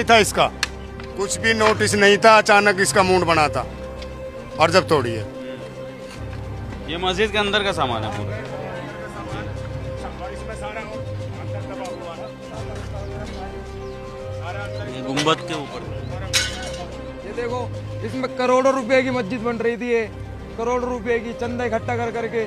नहीं था इसका, कुछ भी नोटिस नहीं था, अचानक इसका मूड बना था और जब तोड़ी है। ये मस्जिद के अंदर का सामान है पूरा। ये गुंबद के ऊपर ये देखो, इसमें करोड़ों रुपए की मस्जिद बन रही थी, ये करोड़ों रुपए की चंदा इकट्ठा कर करके,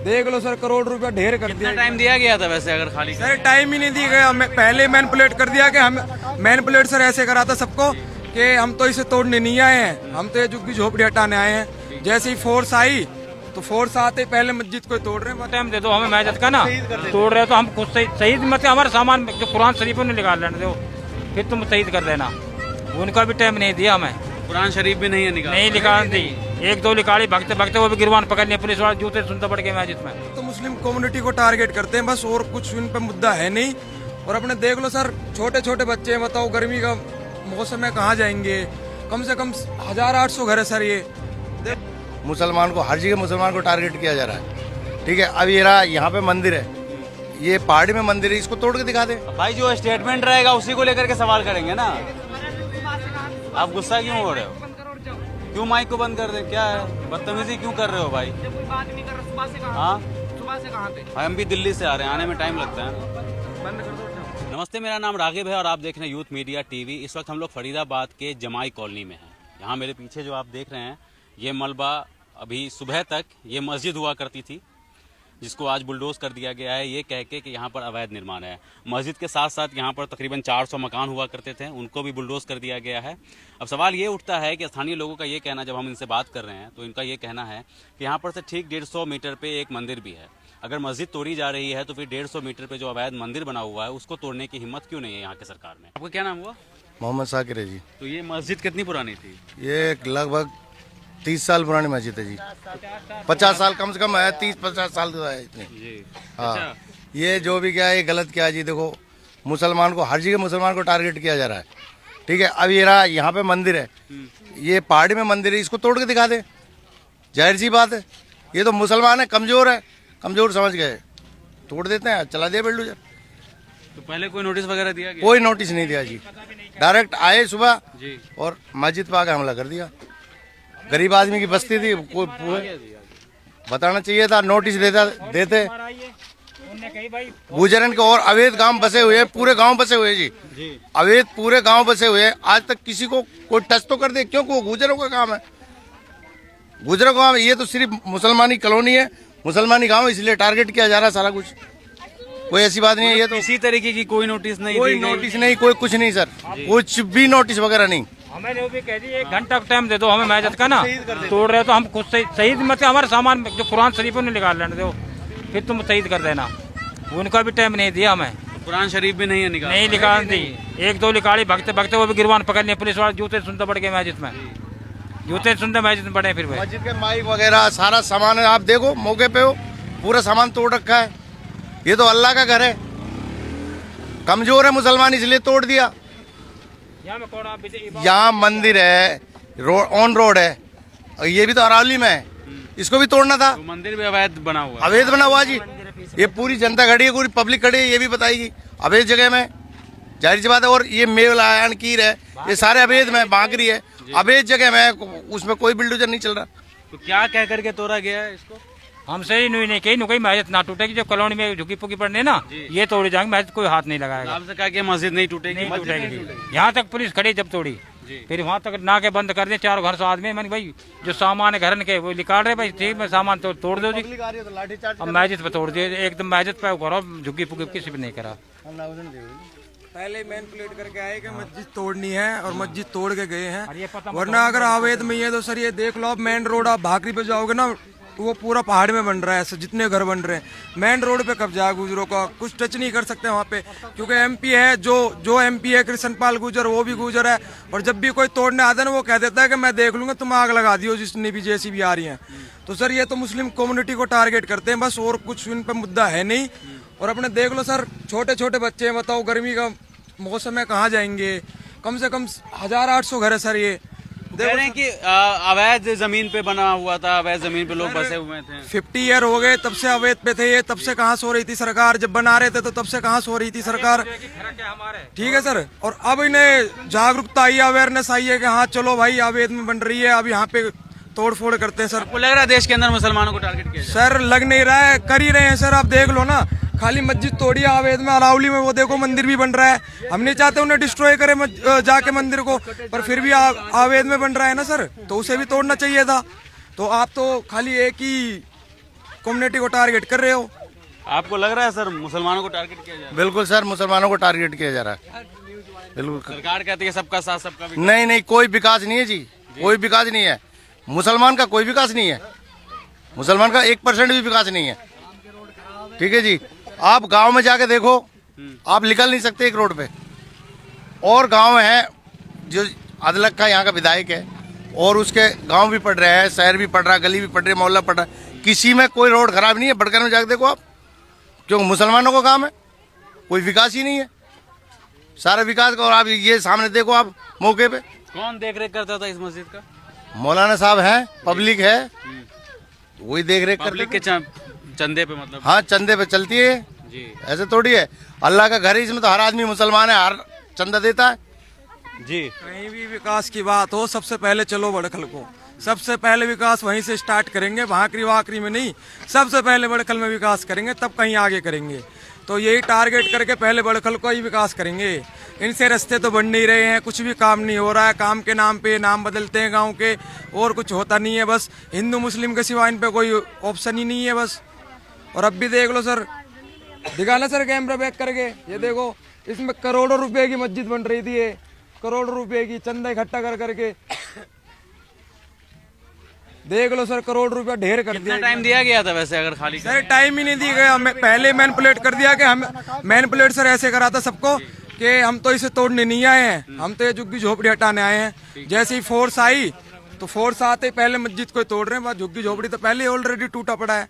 देख लो सर, करोड़ रुपया ढेर कर दिया। टाइम दिया गया था वैसे अगर खाली सर टाइम ही नहीं दिया गया, हमें पहले मैनिपुलेट कर दिया कि हम मैनिपुलेट सर ऐसे करा था सबको कि हम तो इसे तोड़ने नहीं आए हैं, हम तो ये झुग्गी झोपड़ी हटाने आए हैं। जैसे ही फोर्स आई तो फोर्स आते पहले मस्जिद को तोड़ रहे हैं। टाइम दे दो हमें मैजत का ना, तोड़ रहे हो तो हम खुद शहीद मत, हमारा सामान जो कुरान शरीफ ने निकाल लेने दो, फिर तुम शहीद कर देना। उनका भी टाइम नहीं दिया हमें, कुरान शरीफ भी नहीं है नहीं निकाल दी, एक दो निकाली, भगते भगते वो भी गिरवान पकड़ लिया पुलिस वाले, जूते सुनते पड़ गए मैजिद में। तो मुस्लिम कम्युनिटी को टारगेट करते हैं बस, और कुछ इन पे मुद्दा है नहीं। और अपने देख लो सर, छोटे छोटे बच्चे हैं, बताओ गर्मी का मौसम है कहाँ जाएंगे, कम से कम 1800 घर है सर। ये मुसलमान को, हर जगह मुसलमान को टारगेट किया जा रहा है, ठीक है। अब ये रहा, यहाँ पे मंदिर है, ये पहाड़ी में मंदिर है, इसको तोड़ के दिखा दे भाई। जो स्टेटमेंट रहेगा उसी को लेकर के सवाल करेंगे ना। आप गुस्सा क्यों हो रहे हो? क्यों माइक को बंद कर दे? क्या है, बदतमीजी क्यों कर रहे हो भाई? हाँ, भाई हम भी दिल्ली से आ रहे हैं, आने में टाइम लगता है। नमस्ते, मेरा नाम रागिब है और आप देख रहे हैं यूथ मीडिया टीवी। इस वक्त हम लोग फरीदाबाद के जमाई कॉलोनी में हैं। यहाँ मेरे पीछे जो आप देख रहे हैं, ये मलबा अभी सुबह तक ये मस्जिद हुआ करती थी, जिसको आज बुलडोज कर दिया गया है, ये कह के कि यहाँ पर अवैध निर्माण है। मस्जिद के साथ साथ यहाँ पर तकरीबन 400 मकान हुआ करते थे, उनको भी बुलडोज कर दिया गया है। अब सवाल ये उठता है कि स्थानीय लोगों का ये कहना, जब हम इनसे बात कर रहे हैं तो इनका ये कहना है कि यहाँ पर से ठीक 150 मीटर पे एक मंदिर भी है। अगर मस्जिद तोड़ी जा रही है तो फिर 150 मीटर पे जो अवैध मंदिर बना हुआ है उसको तोड़ने की हिम्मत क्यों नहीं है यहाँ के सरकार में? आपका क्या नाम हुआ? मोहम्मद साकिर है जी। तो ये मस्जिद कितनी पुरानी थी? ये लगभग 30 साल पुरानी मस्जिद है जी, 50 साल कम से कम है, 30-50 साल का है इतनी। हाँ, अच्छा। ये जो भी क्या है, ये गलत क्या है जी। देखो, मुसलमान को, हर जगह मुसलमान को टारगेट किया जा रहा है, ठीक है। अब ये रहा, यहाँ पे मंदिर है, ये पहाड़ी में मंदिर है, इसको तोड़ के दिखा दे, जाहिर सी बात है। ये तो मुसलमान है, कमजोर है, कमजोर समझ गए, तोड़ देते हैं, चला दिया बिल्डोजर। तो पहले कोई नोटिस वगैरह दिया गया? कोई नोटिस नहीं दिया जी, डायरेक्ट आए सुबह जी और मस्जिद पर आके हमला कर दिया। गरीब आदमी की बस्ती थी, कोई बताना चाहिए था, नोटिस देते। गुजरन के और अवैध गांव बसे हुए, पूरे गांव बसे हुए जी, अवैध पूरे गांव बसे हुए। आज तक किसी को कोई टच तो कर दे, क्योंकि वो गुजरों का काम है, गुजरों का काम है। ये तो सिर्फ मुसलमानी कॉलोनी है, मुसलमानी गांव, इसलिए टारगेट किया जा रहा है सारा कुछ। कोई ऐसी बात नहीं है। ये तो किसी तरीके की कोई नोटिस नहीं, कोई नोटिस नहीं, कोई कुछ नहीं सर, कुछ भी नोटिस वगैरह नहीं। हमें वो भी कह दी 1 घंटा टाइम दे दो हमें मैजत का ना, तोड़ रहे हो तो हम खुद शहीद मत, हमारा सामान जो कुरान शरीफ ने निकाल लेने दो, फिर तुम शहीद कर देना। उनका भी टाइम नहीं दिया हमें, कुरान शरीफ भी नहीं है निकाल, नहीं निकाल दी, एक दो निकाली, भगते भगते वो भी गिरवान पकड़ लिया पुलिस वाले, जूते सुनते पड़ गए मैजिद में, जूते सुनते मैजिद में पड़े। फिर मस्जिद के माइक वगैरह सारा सामान है, आप देखो मौके पे हो, पूरा सामान तोड़ रखा है। ये तो अल्लाह का घर है, कमजोर है मुसलमान, इसलिए तोड़ दिया। यहाँ मंदिर है, रोड ऑन रोड है, और ये भी तो अरावली में है, इसको भी तोड़ना था। तो मंदिर भी अवैध बना हुआ, अवैध बना हुआ जी। ये पूरी जनता खड़ी है, पूरी पब्लिक खड़ी है, ये भी बताएगी अवैध जगह में, जाहिर सी बात है। और ये मेवलायन कीर है, ये सारे अवैध में, बांकरी है, अवैध जगह में, उसमें कोई बिल्डोजर नहीं चल रहा। तो क्या कह करके तोड़ा गया है इसको? हमसे ही नहीं कहीं मैजिद ना टूटेगी, जो कॉलोनी में झुकी पुकी पड़ने ना, ये तोड़ी जाएंगे, मैजिद कोई हाथ नहीं लगाएगा। आपसे कहा कि मस्जिद नहीं टूटेगी, नहीं टूटेगी। यहाँ तक पुलिस खड़ी जब तोड़ी, फिर वहाँ तक नाके बंद कर दिए, 4 घर से आदमी, मैंने भाई जो सामान है घर के वो निकाल रहे, भाई ठीक है सामान तो तोड़ दो जी। अब मैजिद पे तोड़ दिए, एकदम मैजिद पे करो, झुकी पुकी किसी भी नहीं करा। पहले मैनिपुलेट करके आए कि मस्जिद तोड़नी है और मस्जिद तोड़ के गए हैं, वरना अगर अवैध में है तो सर ये देख लो, आप मेन रोड आप भाकरी पे जाओगे ना, वो पूरा पहाड़ में बन रहा है, जितने घर बन रहे हैं मेन रोड पे कब्जा है गुजरों का, कुछ टच नहीं कर सकते वहाँ पे, क्योंकि एमपी है, जो एमपी है कृष्ण पाल गुजर, वो भी गुजर है। और जब भी कोई तोड़ने आता है ना, वो कह देता है कि मैं देख लूंगा, तुम आग लगा दियो जितनी भी जैसी भी आ रही हैं। तो सर ये तो मुस्लिम कम्युनिटी को टारगेट करते हैं बस, और कुछ इन पर मुद्दा है नहीं। और अपने देख लो सर, छोटे छोटे बच्चे हैं, बताओ गर्मी का मौसम है कहाँ जाएंगे, कम से कम 1800 घर है सर। ये कह रहे हैं कि अवैध जमीन पे बना हुआ था, अवैध जमीन पे लोग बसे हुए थे। 50 ईयर हो गए तब से अवैध पे थे ये, तब से कहाँ सो रही थी सरकार? जब बना रहे थे तो तब से कहाँ सो रही थी सरकार? ठीक है सर, और अब इन्हें जागरूकता आई, अवेयरनेस आई है कि हाँ चलो भाई अवैध में बन रही है, अब यहाँ पे तोड़ फोड़ करते हैं सर। आपको लग रहा है देश के अंदर मुसलमानों को टारगेट किया सर लग नहीं रहा है, कर ही रहे हैं सर। आप देख लो ना, खाली मस्जिद तोड़ी है अवैध में, अरावली में वो देखो मंदिर भी बन रहा है। हम नहीं चाहते उन्हें डिस्ट्रॉय करे जाके मंदिर को, पर फिर भी अवैध में बन रहा है ना सर, तो उसे भी तोड़ना चाहिए था। तो आप तो खाली एक ही कम्युनिटी को टारगेट कर रहे हो। आपको लग रहा है सर मुसलमानों को टारगेट किया जा रहा है? बिल्कुल सर, मुसलमानों को टारगेट किया जा रहा है। बिल्कुल सरकार कहती है सबका साथ सबका विकास। नहीं नहीं, कोई विकास नहीं है जी, कोई विकास नहीं है। मुसलमान का कोई विकास नहीं है, मुसलमान का 1% भी विकास नहीं है। ठीक है जी, आप गांव में जाके देखो, आप निकल नहीं सकते एक रोड पे। और गांव है जो अदलक का यहाँ का विधायक है, और उसके गांव भी पड़ रहे हैं, शहर भी पड़ रहा है, गली भी पड़ रही है, मोहल्ला पड़ रहा है, किसी में कोई रोड खराब नहीं है। बड़कर में जाके देखो आप, क्योंकि मुसलमानों का काम है, कोई विकास ही नहीं है, सारा विकास का। और आप ये सामने देखो आप मौके पे, कौन देख रेख करता था इस मस्जिद का? मौलाना साहब हैं, पब्लिक है, वही देख रेख पब्लिक करते के चंदे पे मतलब? हाँ, चंदे पे चलती है जी। ऐसे थोड़ी है, अल्लाह का घर है, इसमें तो हर आदमी मुसलमान है, हर चंदा देता है जी। कहीं भी विकास की बात हो, सबसे पहले चलो बड़खल को, सबसे पहले विकास वहीं से स्टार्ट करेंगे, भाकरी वाकरी में नहीं, सबसे पहले बड़खल में विकास करेंगे, तब कहीं आगे करेंगे। तो यही टारगेट करके पहले बड़खल को ही विकास करेंगे। इनसे रास्ते तो बन नहीं रहे हैं, कुछ भी काम नहीं हो रहा है, काम के नाम पे नाम बदलते हैं गांव के, और कुछ होता नहीं है। बस हिंदू मुस्लिम के सिवा इन पे कोई ऑप्शन ही नहीं है बस। और अब भी देख लो सर, दिखाना सर कैमरा बैक करके, ये देखो इसमें करोड़ों रुपए की मस्जिद बन रही थी, ये करोड़ों रुपए की चंदा इकट्ठा कर करके, देख लो सर, करोड़ रुपया ढेर कर दिया। टाइम दिया गया था वैसे अगर खाली? सर टाइम ही नहीं दिया गया, हमें पहले मैनिपुलेट कर दिया कि हम मैनिपुलेट सर ऐसे करा था सबको कि हम तो इसे तोड़ने नहीं आए हैं, हम तो ये झुग्गी झोपड़ी हटाने आए हैं। जैसे ही फोर्स आई तो फोर्स आते ही पहले मस्जिद को तोड़ रहे हैं, झुग्गी झोपड़ी तो पहले ऑलरेडी टूटा पड़ा है।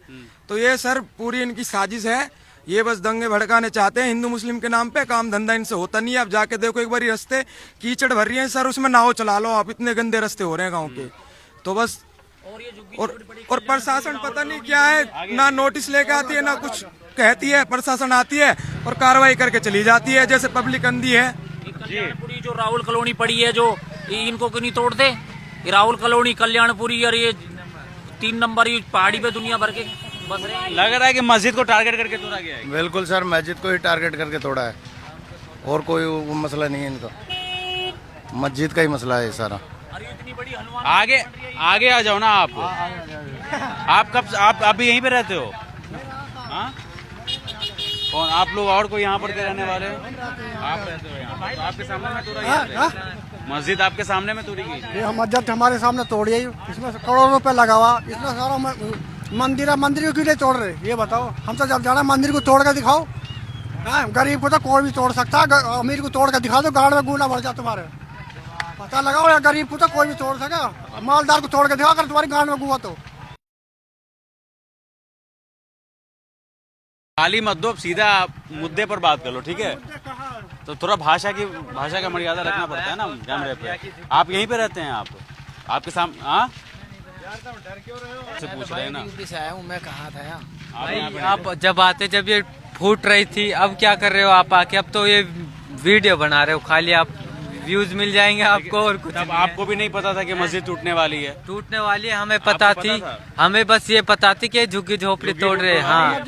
तो ये सर पूरी इनकी साजिश है, ये बस दंगे भड़काने चाहते हैं हिंदू मुस्लिम के नाम पे। काम धंधा इनसे होता नहीं है। आप जाके देखो एक बार रास्ते कीचड़ भर रही है सर, उसमें नाव चला लो आप, इतने गंदे रास्ते हो रहे हैं गाँव के। तो बस और प्रशासन पता नहीं क्या है, ना नोटिस लेके आती है, ना कुछ कहती है। प्रशासन आती है और कार्रवाई करके चली जाती है, जैसे पब्लिक अंधी है। कल्याणपुरी जो राहुल कॉलोनी पड़ी है, जो इनको क्यों नहीं तोड़ते? ये राहुल कॉलोनी, कल्याणपुरी और ये 3 नंबर ये पहाड़ी पे दुनिया भर के बस रहे हैं। लग रहा है कि मस्जिद को टारगेट करके तोड़ा गया है। बिल्कुल सर, मस्जिद को ही टारगेट करके तोड़ा है, और कोई वो मसला नहीं है इनका, मस्जिद का ही मसला है सारा। आगे आगे आ जाओ ना आप कब आप भी यहीं पे रहते हो? हाँ, कौन आप लोग? और कोई यहाँ पर के रहने वाले हो? आप रहते हो यहाँ पर, तो आपके सामने में तोड़ा गया मस्जिद? आपके सामने में तोड़ी गई? ये मस्जिद हमारे सामने तोड़ी है, इसमें करोड़ों रुपए लगा हुआ, इसमें सारा मंदिर है, मंदिर को क्यों नहीं तोड़ रहे ये बताओ? हम तो जब जाना मंदिर को तोड़ कर दिखाओ। गरीब को तो कोई भी तोड़ सकता है, अमीर को तोड़ कर दिखा दो, गाड़ में गुना भर जाए तुम्हारे, पता लगाओ। या गरीब को तो कोई भी तोड़ सके, मालदार को तोड़ के दिखा कर तुम्हारी गाड़ में गुआ। तो खाली मत दो, सीधा मुद्दे पर बात कर लो, ठीक है? तो थोड़ा भाषा का मर्यादा रखना पड़ता है ना कैमरे पे। आप यहीं पे रहते हैं? आपके सामने? हाँ, से पूछ रहे हैं ना। से आया हूँ मैं, कहाँ था यार? भाई आप जब आते, जब ये फूट रही थी, अब क्या कर रहे हो आप आके? अब तो ये वीडियो बना रहे हो खाली, आप व्यूज मिल जाएंगे आपको और कुछ। तब आपको भी नहीं पता था कि मस्जिद टूटने वाली है? टूटने वाली है हमें पता थी, हमें बस ये पता थी कि झुग्गी झोपड़ी तोड़ रहे हैं। हाँ,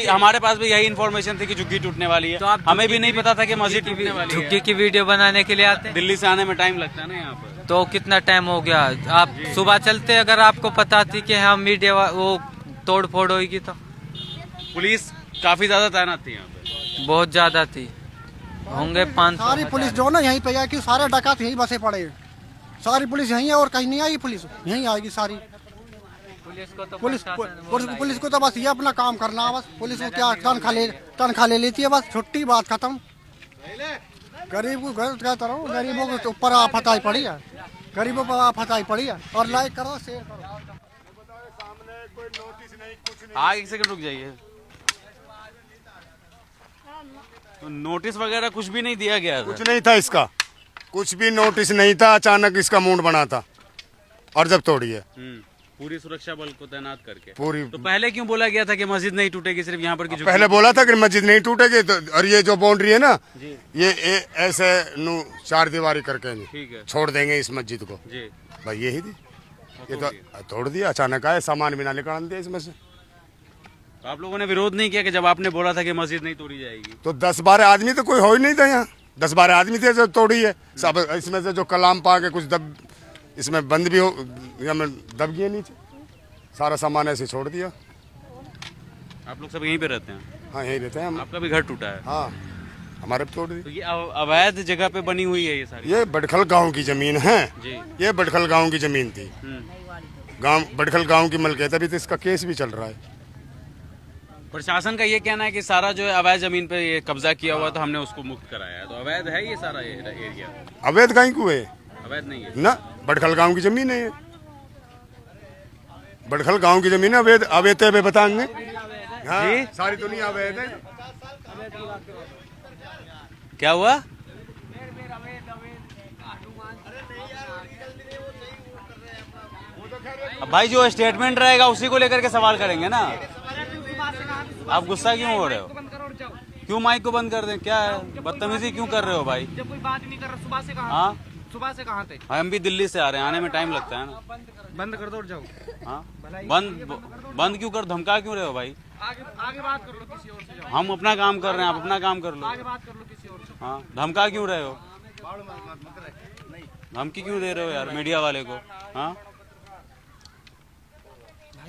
हमारे पास भी यही इन्फॉर्मेशन थी कि झुग्गी टूटने वाली है। तो आप हमें भी नहीं पता था कि मस्जिद टूटने वाली है। झुग्गी की वीडियो बनाने के लिए आते हैं। दिल्ली से आने में टाइम लगता है ना यहाँ पर। तो कितना टाइम हो गया? आप सुबह चलते अगर आपको पता थी कि हाँ मीडिया वो तोड़ फोड़ होगी तो? पुलिस काफी ज्यादा तैनात थी यहाँ पे? बहुत ज्यादा थी, होंगे 500। सारी पुलिस जो ना यहीं पे है, कि सारे डकैत यहीं बसे पड़े, सारी पुलिस यहीं है और कहीं नहीं आई। पुलिस यहीं आएगी सारी। पुलिस को तो बस ये अपना काम करना है बस। पुलिस को क्या तनख्वाह ले लेती है बस, छुट्टी, बात खत्म। गरीब को कहता रहो, गरीबों के ऊपर आफत आई पड़ी है, गरीबों पर आफत आई पड़ी है। और लाइक करो, शेयर करो। आगे एक सेकंड रुक जाइए। तो नोटिस वगैरह कुछ भी नहीं दिया गया? कुछ नहीं था इसका, कुछ भी नोटिस नहीं था, अचानक इसका मूड बना था और जब तोड़ी है पूरी सुरक्षा बल को तैनात करके। पूरी। तो पहले क्यों बोला गया था कि मस्जिद नहीं टूटेगी, सिर्फ यहाँ पर की पहले बोला था कि मस्जिद नहीं टूटेगी, तो और ये जो बाउंड्री है ना, ये ऐसे नु 4 दीवारी करके ठीक है छोड़ देंगे इस मस्जिद को जी। भाई यही थी, ये तो तोड़ दिया अचानक आए, सामान भी ना निकाल दिया इसमें से। तो आप लोगों ने विरोध नहीं किया कि जब आपने बोला था कि मस्जिद नहीं तोड़ी जाएगी? तो 10-12 आदमी तो कोई हो ही नहीं था यहाँ, 10-12 आदमी थे जो तोड़ी है सब। इसमें से जो कलाम पा के कुछ दब इसमें बंद भी हो या में दब गए नीचे, सारा सामान ऐसे छोड़ दिया। आप लोग सब यहीं पे रहते हैं? हाँ यहीं रहते हैं हम। आपका भी घर टूटा है? हाँ हमारे भी तोड़ दी। तो ये अवैध जगह पे बनी हुई है ये सारी? ये बडखल गांव की जमीन है जी। ये बडखल गांव की जमीन थी, गांव बडखल गांव की मलकियत, अभी तो इसका केस भी चल रहा है। प्रशासन का ये कहना है कि सारा जो है अवैध जमीन पे ये कब्जा किया हुआ, तो हमने उसको मुक्त कराया है। तो अवैध है ये सारा एरिया? अवैध कहीं को है, अवैध नहीं है ना बडखल गांव की जमीन है ये, बडखल गांव की जमीन है। अवैध अवैध है बताएंगे? हाँ, जी? सारी दुनिया अवैध है। क्या हुआ? अब भाई जो स्टेटमेंट रहेगा उसी को लेकर के सवाल करेंगे ना। आप गुस्सा क्यों हो रहे हो? क्यों माइक को बंद कर दें? क्या है, बदतमीजी क्यों कर रहे हो भाई? जब कोई बात नहीं कर रहा, सुबह से कहाँ? हाँ सुबह से कहाँ थे? हम भी दिल्ली से आ रहे हैं, आने में टाइम लगता है ना। बंद कर दो और जाओ। हाँ बंद क्यों कर, धमका क्यों रहे हो भाई? आगे बात कर लो, किसी और से जाओ। हम अपना काम कर रहे हैं, आप अपना काम कर लो। आगे बात कर लो किसी और से। हाँ धमका क्यों रहे हो? धमकी क्यों दे रहे हो यार मीडिया वाले को? हाँ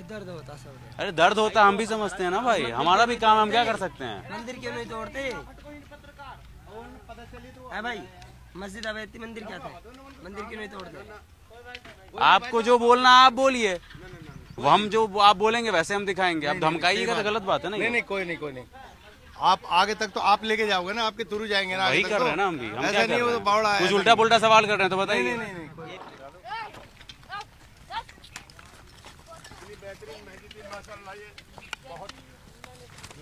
दर्द होता सब। अरे दर्द होता हम भी समझते हैं ना भाई, हमारा भी काम, हम क्या कर सकते हैं? मंदिर क्यों नहीं तोड़ते? है भाई, मस्जिद अवैध थी, मंदिर क्या था? मंदिर क्यों नहीं तोड़ते? आपको जो बोलना आप बोलिए, वो हम जो आप बोलेंगे वैसे हम दिखाएंगे। आप धमकाइएगा तो गलत बात है ना। नहीं कोई नहीं। आप आगे तक तो आप लेके जाओगे ना, आपके थ्रू जाएंगे ना। वही कर रहे हैं ना हम भी। हम क्या कर रहे हैं? बावड़ा कुछ उल्टा पुल्टा सवाल कर रहे हैं तो बताइए।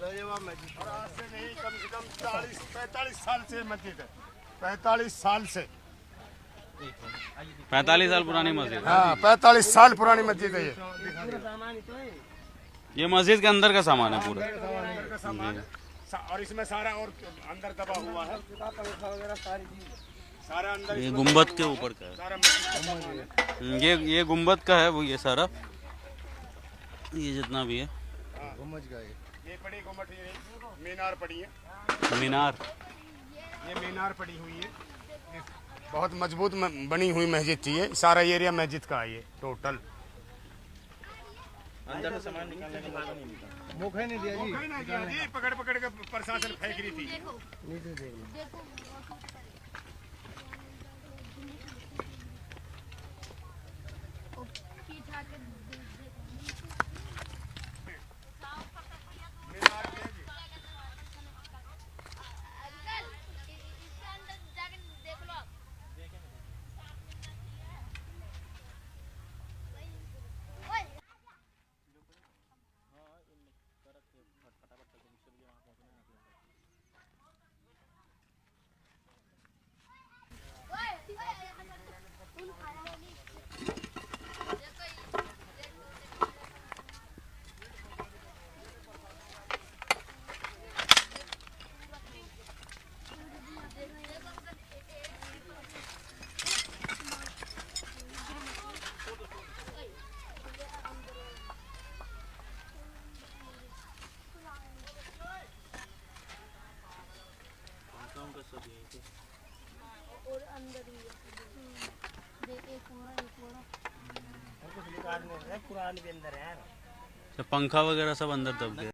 आज से नहीं, कम से कम 40-45 साल से मस्जिद है, 45 साल से। 45 साल पुरानी मस्जिद है। हाँ 45 साल पुरानी मस्जिद है ये। ये मस्जिद के अंदर का सामान है पूरा। और इसमें सारा और अंदर दबा हुआ है, सारा अंदर। ये गुम्बद के ऊपर का है, ये गुम्बद का है वो, ये सारा ये जितना भी है। ये पड़ी गुम्बद, मीनार पड़ी है, मीनार, ये मीनार पड़ी हुई है। बहुत मजबूत बनी हुई मस्जिद थी ये, सारा एरिया मस्जिद का है ये टोटल। अंदर से सामान निकालने के बाद नहीं निकाला, मौका नहीं दिया जी, पकड़ के प्रशासन फेंक रही थी। और अंदर ही पंखा वगैरह सब अंदर दब गया।